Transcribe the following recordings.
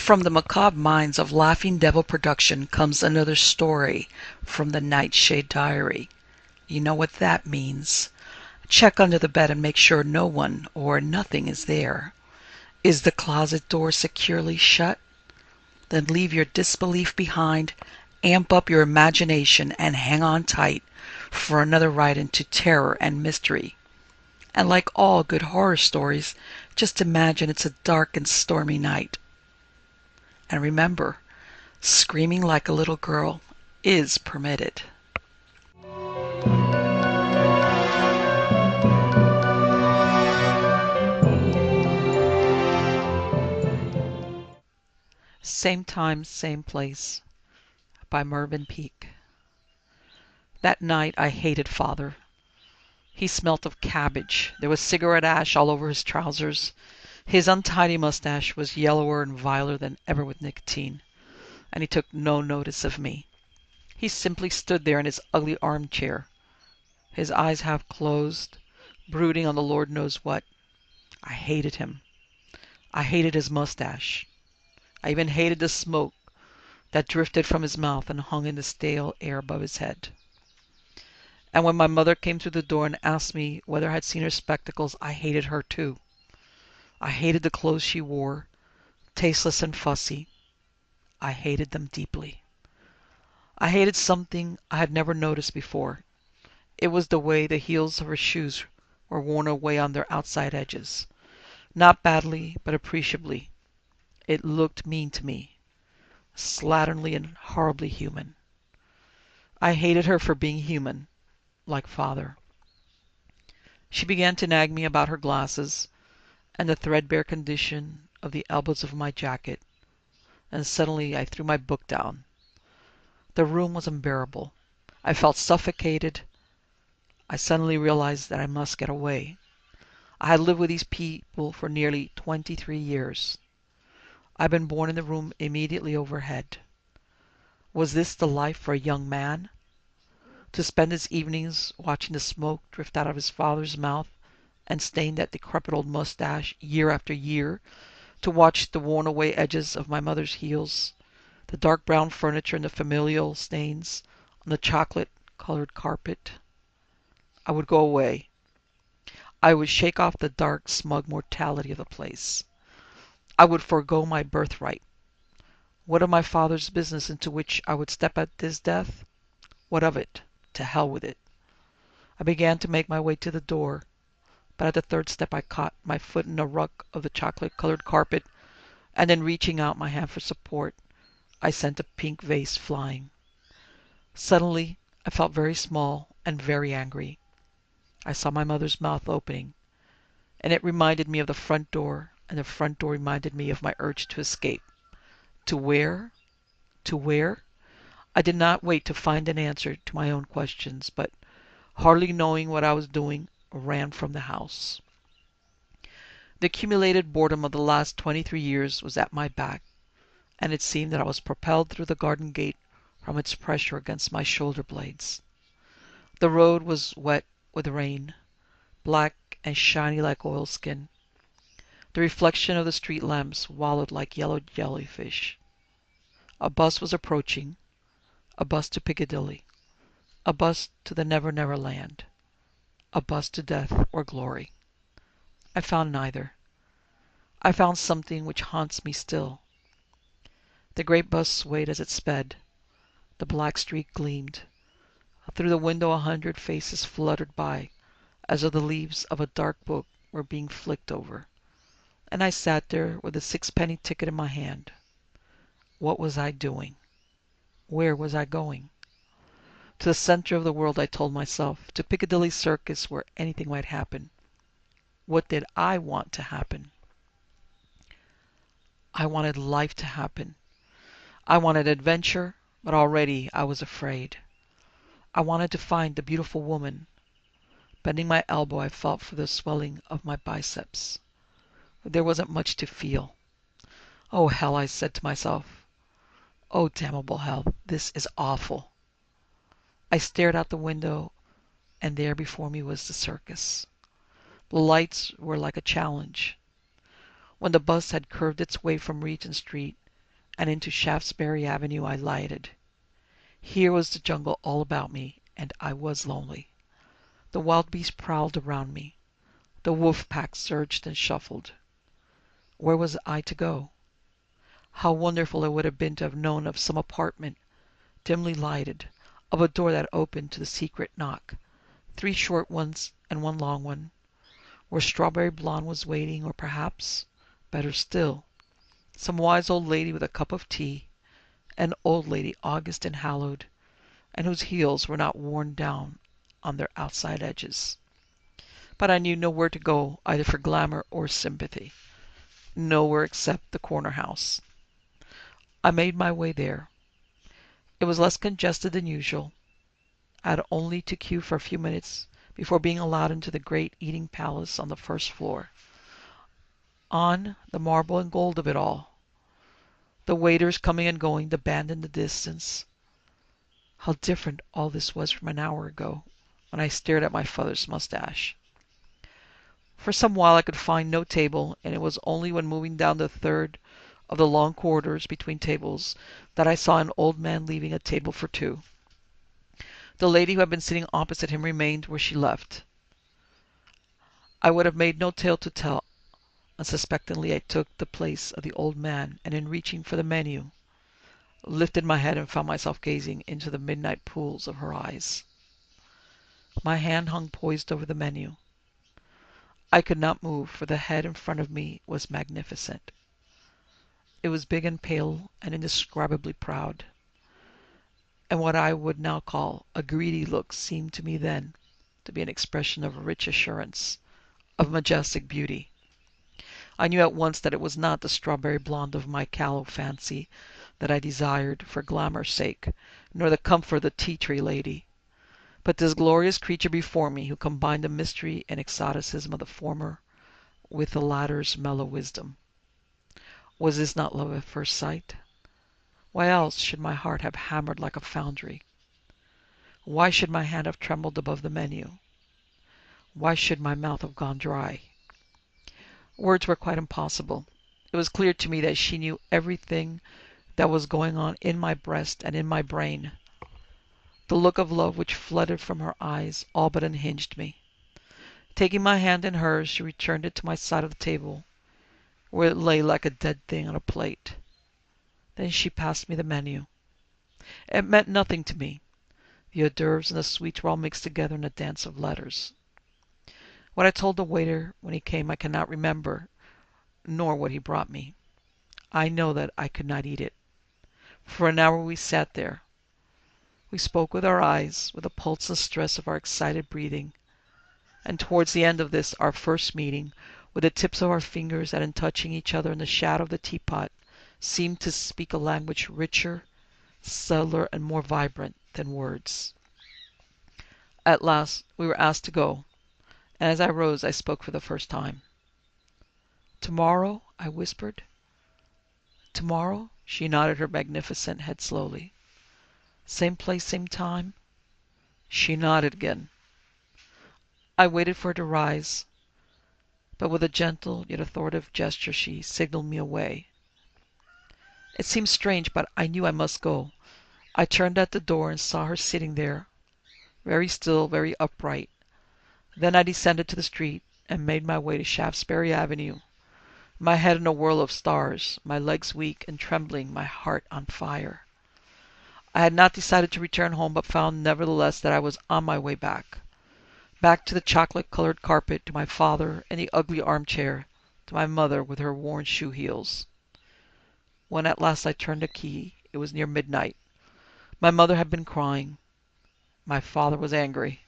From the macabre minds of Laughing Devil Production comes another story from the Nightshade Diary. You know what that means. Check under the bed and make sure no one or nothing is there. Is the closet door securely shut? Then leave your disbelief behind, amp up your imagination, and hang on tight for another ride into terror and mystery. And like all good horror stories, just imagine it's a dark and stormy night. And remember, screaming like a little girl is permitted. Same Time, Same Place by Mervyn Peake. That night I hated Father. He smelt of cabbage. There was cigarette ash all over his trousers. His untidy mustache was yellower and viler than ever with nicotine, and he took no notice of me. He simply stood there in his ugly armchair, his eyes half closed, brooding on the Lord knows what. I hated him. I hated his mustache. I even hated the smoke that drifted from his mouth and hung in the stale air above his head. And when my mother came through the door and asked me whether I had seen her spectacles, I hated her too. I hated the clothes she wore, tasteless and fussy. I hated them deeply. I hated something I had never noticed before. It was the way the heels of her shoes were worn away on their outside edges. Not badly, but appreciably. It looked mean to me, slatternly and horribly human. I hated her for being human, like Father. She began to nag me about her glasses and the threadbare condition of the elbows of my jacket, and suddenly I threw my book down. The room was unbearable. I felt suffocated. I suddenly realized that I must get away. I had lived with these people for nearly 23 years. I'd been born in the room immediately overhead. Was this the life for a young man? To spend his evenings watching the smoke drift out of his father's mouth and stain that decrepit old mustache year after year, to watch the worn away edges of my mother's heels, the dark brown furniture and the familial stains on the chocolate colored carpet. I would go away. I would shake off the dark, smug mortality of the place. I would forego my birthright. What of my father's business into which I would step at his death? What of it? To hell with it. I began to make my way to the door, but at the third step I caught my foot in a rug of the chocolate-colored carpet, and then reaching out my hand for support, I sent a pink vase flying. Suddenly, I felt very small and very angry. I saw my mother's mouth opening, and it reminded me of the front door, and the front door reminded me of my urge to escape. To where? To where? I did not wait to find an answer to my own questions, but, hardly knowing what I was doing, ran from the house. The accumulated boredom of the last 23 years was at my back, and it seemed that I was propelled through the garden gate from its pressure against my shoulder blades. The road was wet with rain, black and shiny like oilskin. The reflection of the street lamps wallowed like yellow jellyfish. A bus was approaching, a bus to Piccadilly, a bus to the Never Never Land, a bus to death or glory. I found neither. I found something which haunts me still. The great bus swayed as it sped. The black street gleamed. Through the window 100 faces fluttered by, as though the leaves of a dark book were being flicked over. And I sat there with a sixpenny ticket in my hand. What was I doing? Where was I going? To the center of the world, I told myself. To Piccadilly Circus, where anything might happen. What did I want to happen? I wanted life to happen. I wanted adventure, but already I was afraid. I wanted to find the beautiful woman. Bending my elbow, I felt for the swelling of my biceps. There wasn't much to feel. Oh, hell, I said to myself. Oh, damnable hell, this is awful. I stared out the window, and there before me was the circus. The lights were like a challenge. When the bus had curved its way from Regent Street, and into Shaftesbury Avenue I lighted. Here was the jungle all about me, and I was lonely. The wild beasts prowled around me. The wolf pack surged and shuffled. Where was I to go? How wonderful it would have been to have known of some apartment, dimly lighted, of a door that opened to the secret knock, 3 short ones and 1 long one, where Strawberry Blonde was waiting, or perhaps, better still, some wise old lady with a cup of tea, an old lady august and hallowed, and whose heels were not worn down on their outside edges. But I knew nowhere to go either for glamour or sympathy. Nowhere except the corner house. I made my way there. It was less congested than usual. I had only to queue for a few minutes before being allowed into the great eating palace on the first floor. On, the marble and gold of it all. The waiters coming and going, the band in the distance. How different all this was from an hour ago, when I stared at my father's mustache. For some while I could find no table, and it was only when moving down the third of the long corridors between tables that I saw an old man leaving a table for 2. The lady who had been sitting opposite him remained where she left. I would have made no tale to tell. Unsuspectingly I took the place of the old man, and in reaching for the menu, lifted my head and found myself gazing into the midnight pools of her eyes. My hand hung poised over the menu. I could not move, for the head in front of me was magnificent. It was big and pale and indescribably proud, and what I would now call a greedy look seemed to me then to be an expression of rich assurance, of majestic beauty. I knew at once that it was not the Strawberry Blonde of my callow fancy that I desired for glamour's sake, nor the comfort of the tea-tree lady, but this glorious creature before me who combined the mystery and exoticism of the former with the latter's mellow wisdom. Was this not love at first sight? Why else should my heart have hammered like a foundry? Why should my hand have trembled above the menu? Why should my mouth have gone dry? Words were quite impossible. It was clear to me that she knew everything that was going on in my breast and in my brain. The look of love which flooded from her eyes all but unhinged me. Taking my hand in hers, she returned it to my side of the table, where it lay like a dead thing on a plate. Then she passed me the menu. It meant nothing to me. The hors d'oeuvres and the sweets were all mixed together in a dance of letters. What I told the waiter when he came I cannot remember, nor what he brought me. I know that I could not eat it. For an hour we sat there. We spoke with our eyes, with the pulse and stress of our excited breathing. And towards the end of this, our first meeting, with the tips of our fingers that in touching each other in the shadow of the teapot seemed to speak a language richer, subtler, and more vibrant than words. At last we were asked to go, and as I rose I spoke for the first time. "Tomorrow?" I whispered. "Tomorrow?" She nodded her magnificent head slowly. "Same place, same time?" She nodded again. I waited for her to rise, but with a gentle yet authoritative gesture she signaled me away. It seemed strange, but I knew I must go. I turned at the door and saw her sitting there, very still, very upright. Then I descended to the street and made my way to Shaftesbury Avenue, my head in a whirl of stars, my legs weak and trembling, my heart on fire. I had not decided to return home, but found nevertheless that I was on my way back. Back to the chocolate-colored carpet, to my father in the ugly armchair, to my mother with her worn shoe heels. When at last I turned the key, it was near midnight. My mother had been crying. My father was angry.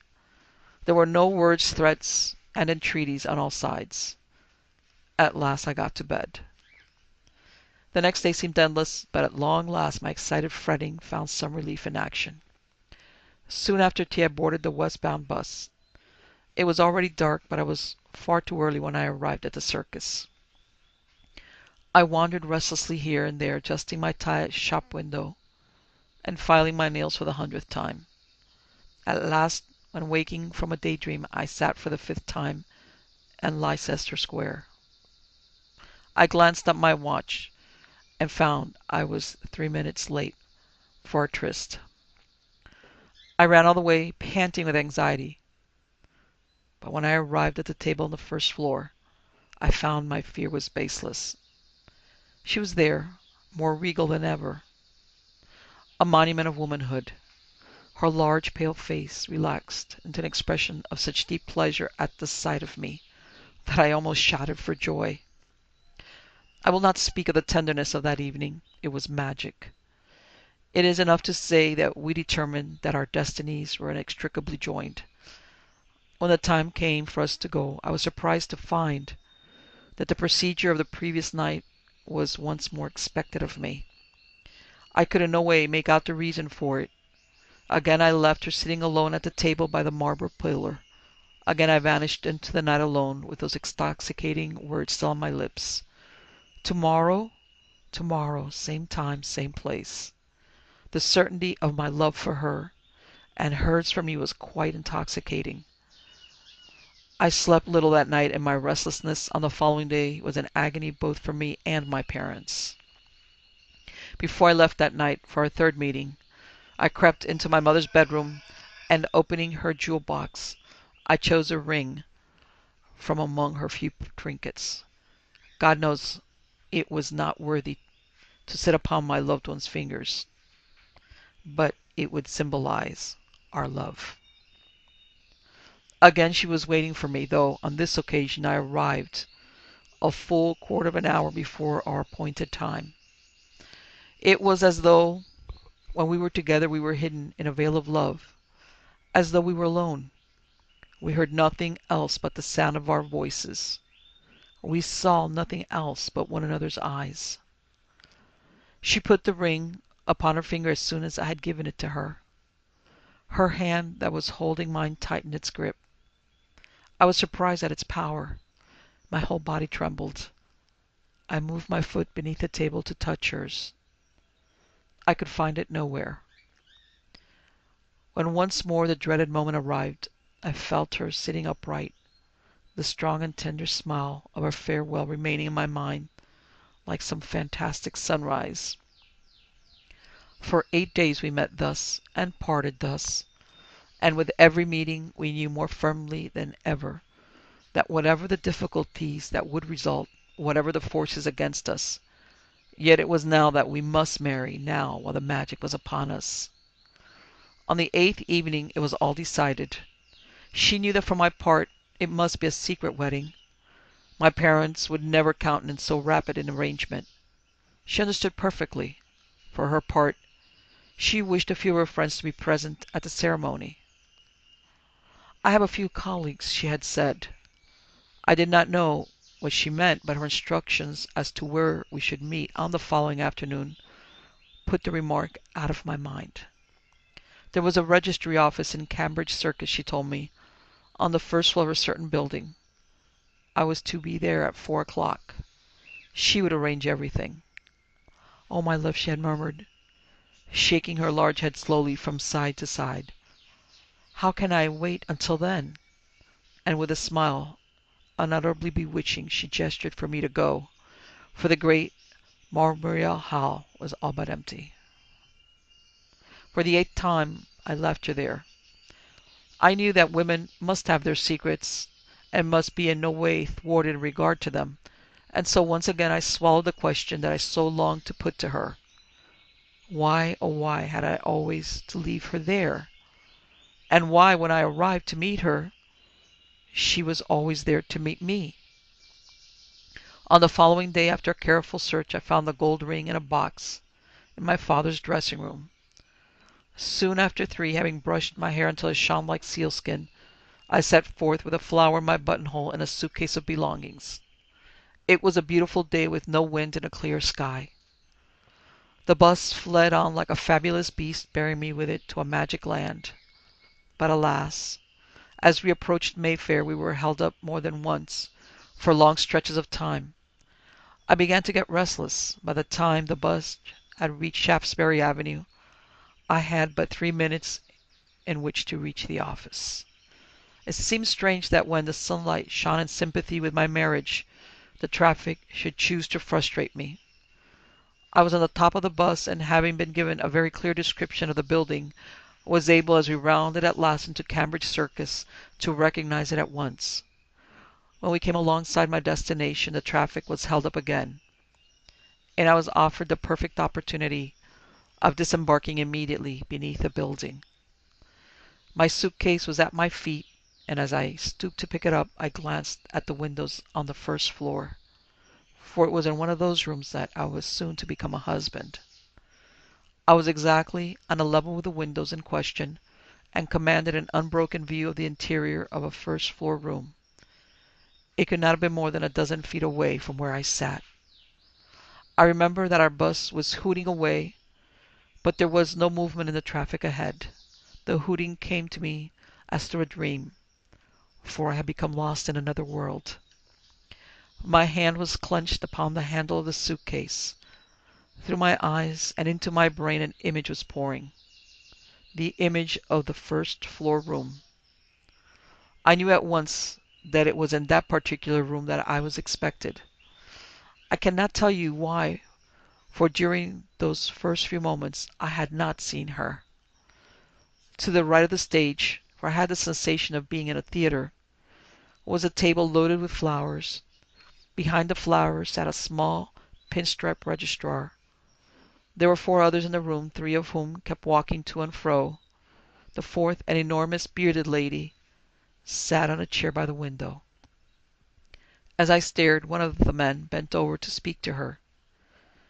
There were no words, threats, and entreaties on all sides. At last I got to bed. The next day seemed endless, but at long last my excited fretting found some relief in action. Soon after tea I boarded the westbound bus. It was already dark, but I was far too early when I arrived at the circus. I wandered restlessly here and there, adjusting my tie at shop window and filing my nails for the 100th time. At last, when waking from a daydream, I sat for the 5th time in Leicester Square. I glanced at my watch. and found I was 3 minutes late for our tryst. I ran all the way, panting with anxiety, but when I arrived at the table on the first floor, I found my fear was baseless. She was there, more regal than ever, a monument of womanhood. Her large pale face relaxed into an expression of such deep pleasure at the sight of me that I almost shouted for joy. I will not speak of the tenderness of that evening. It was magic. It is enough to say that we determined that our destinies were inextricably joined. When the time came for us to go, I was surprised to find that the procedure of the previous night was once more expected of me. I could in no way make out the reason for it. Again I left her sitting alone at the table by the marble pillar. Again I vanished into the night alone, with those intoxicating words still on my lips. Tomorrow, tomorrow, same time, same place. The certainty of my love for her and hers for me was quite intoxicating. I slept little that night, and my restlessness on the following day was an agony both for me and my parents. Before I left that night for our third meeting, I crept into my mother's bedroom, and opening her jewel box, I chose a ring from among her few trinkets. God knows it was not worthy to sit upon my loved one's fingers, but it would symbolize our love. Again she was waiting for me, though on this occasion I arrived a full quarter of an hour before our appointed time. It was as though when we were together we were hidden in a veil of love, as though we were alone. We heard nothing else but the sound of our voices. We saw nothing else but one another's eyes. She put the ring upon her finger as soon as I had given it to her. Her hand that was holding mine tightened its grip. I was surprised at its power. My whole body trembled. I moved my foot beneath the table to touch hers. I could find it nowhere. When once more the dreaded moment arrived, I felt her sitting upright, the strong and tender smile of our farewell remaining in my mind like some fantastic sunrise. For 8 days we met thus, and parted thus, and with every meeting we knew more firmly than ever that whatever the difficulties that would result, whatever the forces against us, yet it was now that we must marry, now while the magic was upon us. On the 8th evening it was all decided. She knew that for my part it must be a secret wedding. My parents would never countenance so rapid an arrangement. She understood perfectly. For her part, she wished a few of her friends to be present at the ceremony. I have a few colleagues, she had said. I did not know what she meant, but her instructions as to where we should meet on the following afternoon put the remark out of my mind. There was a registry office in Cambridge Circus, she told me, on the first floor of a certain building. I was to be there at 4 o'clock. She would arrange everything. Oh, my love, she had murmured, shaking her large head slowly from side to side. How can I wait until then? And with a smile unutterably bewitching, she gestured for me to go, for the great Memorial Hall was all but empty. For the 8th time I left her there. I knew that women must have their secrets, and must be in no way thwarted in regard to them, and so once again I swallowed the question that I so longed to put to her. Why, oh why, had I always to leave her there? And why, when I arrived to meet her, she was always there to meet me? On the following day, after a careful search, I found the gold ring in a box in my father's dressing room. Soon after 3, having brushed my hair until it shone like sealskin, I set forth with a flower in my buttonhole and a suitcase of belongings. It was a beautiful day with no wind and a clear sky. The bus fled on like a fabulous beast, bearing me with it to a magic land. But alas, as we approached Mayfair we were held up more than once for long stretches of time. I began to get restless. By the time the bus had reached Shaftesbury Avenue, I had but 3 minutes in which to reach the office. It seemed strange that when the sunlight shone in sympathy with my marriage, the traffic should choose to frustrate me. I was on the top of the bus, and having been given a very clear description of the building, was able, as we rounded at last into Cambridge Circus, to recognize it at once. When we came alongside my destination, the traffic was held up again, and I was offered the perfect opportunity of disembarking immediately beneath the building. My suitcase was at my feet, and as I stooped to pick it up, I glanced at the windows on the first floor, for it was in one of those rooms that I was soon to become a husband. I was exactly on a level with the windows in question, and commanded an unbroken view of the interior of a first-floor room. It could not have been more than a dozen feet away from where I sat. I remember that our bus was hooting away, but there was no movement in the traffic ahead. The hooting came to me as through a dream, for I had become lost in another world. My hand was clenched upon the handle of the suitcase. Through my eyes and into my brain an image was pouring. The image of the first-floor room. I knew at once that it was in that particular room that I was expected. I cannot tell you why, for during those first few moments I had not seen her. To the right of the stage, for I had the sensation of being in a theater, was a table loaded with flowers. Behind the flowers sat a small, pinstripe registrar. There were 4 others in the room, 3 of whom kept walking to and fro. The 4th, an enormous bearded lady, sat on a chair by the window. As I stared, one of the men bent over to speak to her.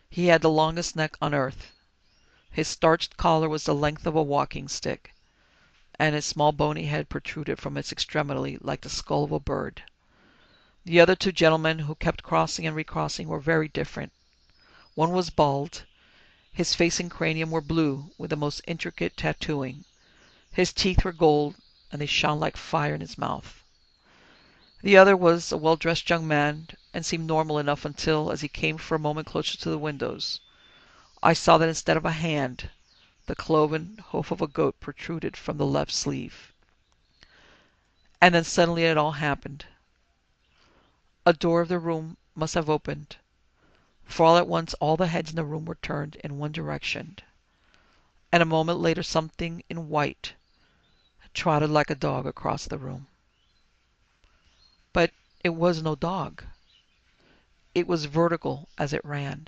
He had the longest neck on earth. His starched collar was the length of a walking stick, and his small bony head protruded from its extremity like the skull of a bird. The other 2 gentlemen who kept crossing and recrossing were very different. One was bald. His face and cranium were blue, with the most intricate tattooing. His teeth were gold, and they shone like fire in his mouth. The other was a well-dressed young man, and seemed normal enough until, as he came for a moment closer to the windows, I saw that instead of a hand, the cloven hoof of a goat protruded from the left sleeve. And then suddenly it all happened. A door of the room must have opened, for all at once all the heads in the room were turned in one direction, and a moment later something in white trotted like a dog across the room. But it was no dog. It was vertical as it ran.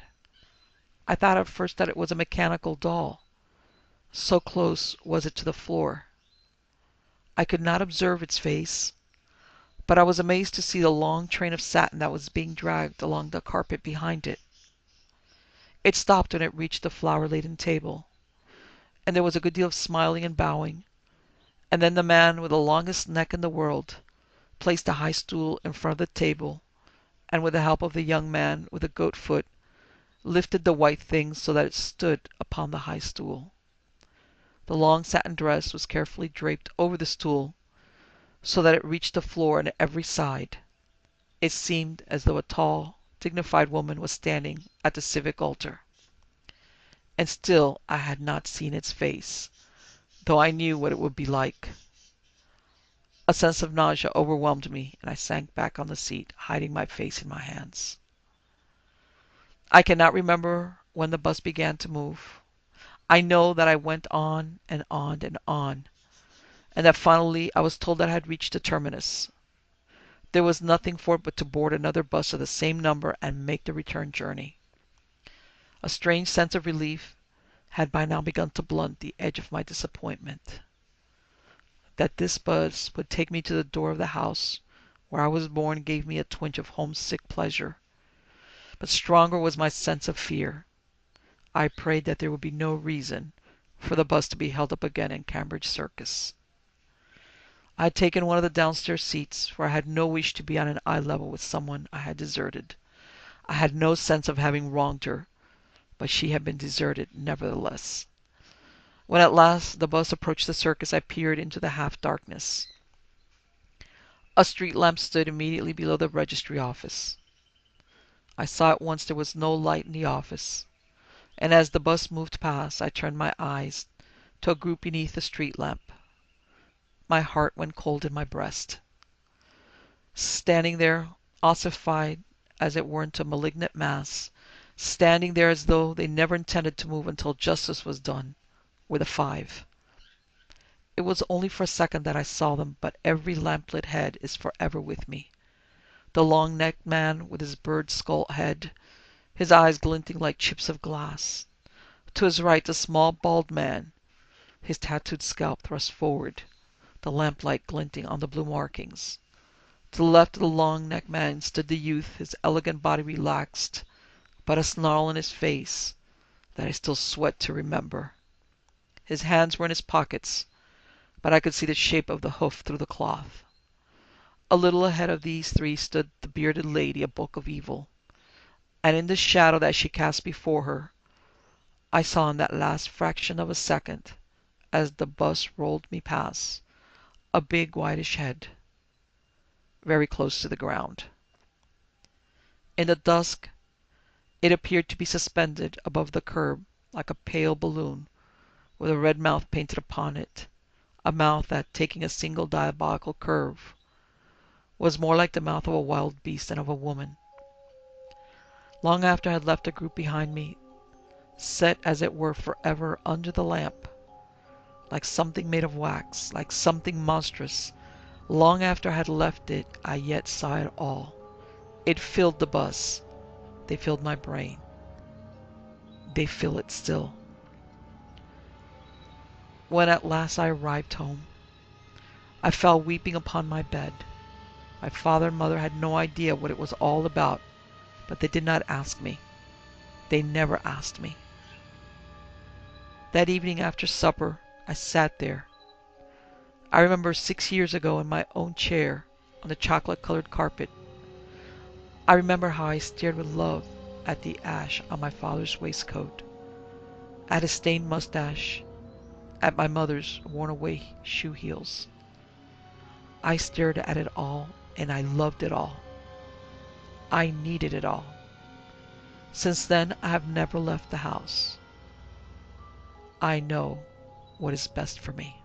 I thought at first that it was a mechanical doll, so close was it to the floor. I could not observe its face, but I was amazed to see the long train of satin that was being dragged along the carpet behind it. It stopped when it reached the flower-laden table, and there was a good deal of smiling and bowing, and then the man with the longest neck in the world placed a high stool in front of the table, and with the help of the young man with the goat foot, lifted the white thing so that it stood upon the high stool. The long satin dress was carefully draped over the stool, so that it reached the floor on every side. It seemed as though a tall, dignified woman was standing at the civic altar. And still I had not seen its face, though I knew what it would be like. A sense of nausea overwhelmed me, and I sank back on the seat, hiding my face in my hands. I cannot remember when the bus began to move. I know that I went on and on and on, and that finally I was told that I had reached the terminus. There was nothing for it but to board another bus of the same number and make the return journey. A strange sense of relief had by now begun to blunt the edge of my disappointment. That this bus would take me to the door of the house where I was born gave me a twinge of homesick pleasure, but stronger was my sense of fear. I prayed that there would be no reason for the bus to be held up again in Cambridge Circus. I had taken one of the downstairs seats, for I had no wish to be on an eye level with someone I had deserted. I had no sense of having wronged her, but she had been deserted nevertheless. When at last the bus approached the circus, I peered into the half-darkness. A street lamp stood immediately below the registry office. I saw at once there was no light in the office, and as the bus moved past, I turned my eyes to a group beneath the street lamp. My heart went cold in my breast. Standing there, ossified as it were into a malignant mass, standing there as though they never intended to move until justice was done, were the five. It was only for a second that I saw them, but every lamplit head is forever with me. The long-necked man with his bird skull head, his eyes glinting like chips of glass. To his right, the small bald man, his tattooed scalp thrust forward, the lamplight glinting on the blue markings. To the left of the long-necked man stood the youth, his elegant body relaxed, but a snarl in his face that I still sweat to remember. His hands were in his pockets, but I could see the shape of the hoof through the cloth. A little ahead of these three stood the bearded lady, a book of evil, and in the shadow that she cast before her, I saw in that last fraction of a second, as the bus rolled me past, a big whitish head, very close to the ground. In the dusk, it appeared to be suspended above the curb like a pale balloon, with a red mouth painted upon it, a mouth that, taking a single diabolical curve, was more like the mouth of a wild beast than of a woman. Long after I had left the group behind me, set as it were forever under the lamp, like something made of wax, like something monstrous, long after I had left it, I yet saw it all. It filled the bus. They filled my brain. They fill it still. When at last I arrived home, I fell weeping upon my bed. My father and mother had no idea what it was all about, but they did not ask me. They never asked me. That evening after supper, I sat there. I remember 6 years ago in my own chair on the chocolate-colored carpet. I remember how I stared with love at the ash on my father's waistcoat, at his stained mustache, at my mother's worn-away shoe heels. I stared at it all, and I loved it all. I needed it all. Since then, I have never left the house. I know what is best for me.